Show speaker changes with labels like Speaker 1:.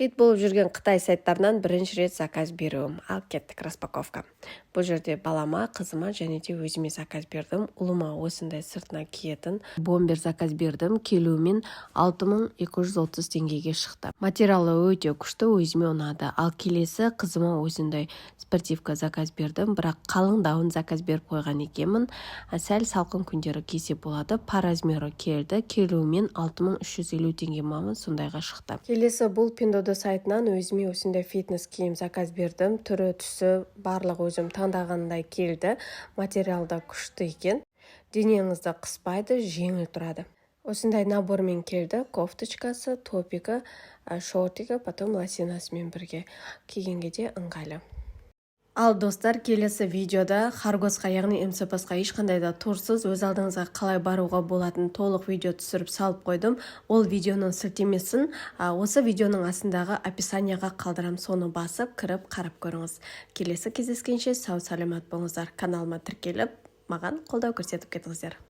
Speaker 1: Хит болып жүрген Қытай сайттарынан бірінші рет заказ беруім. Ал кеттік распаковка. Бұл жерде балама, қызыма және де өзіме заказ бердім. Ұлыма осындай сыртына киетін бомбер заказ бердім. Келуімен 6230 теңгеге шықты. Материалы өте күшті, өзіме ұнады. Ал келесі қызыма осындай спортивка заказ бердім. Бірақ қалыңдауын заказ беріп қойған екенмін. Сәл салқын күндері кисе болады. По размері келді. Келуімен 6350 теңге мамын сондайға шықты. Келесі бұл Pinduoduo сайтынан өзіме осындай фитнес киім заказ бердім. Түрі, түсі барлық өзім таңдағандай келді. Материалда күшті екен. Денеңізді қыспайды, жеңіл тұрады. Осындай набормен келді. Кофточкасы, топигі, шортигі, потом лосинасымен бірге. Кигенге де ыңғайлы. Ал достар, келесі видеода Харгосқа, яғни МЦПСқа ешқандай да турсыз өз алдыңызға қалай баруға болатын толық видео түсіріп салып қойдым. Ол видеоның сілтемесін осы видеоның астындағы описанияға қалдырам, соны басып кіріп қарап көріңіз. Келесі кездескенше сау саламат болыңыздар. Каналыма тіркеліп, маған қолдау көрсетіп кетіңіздер.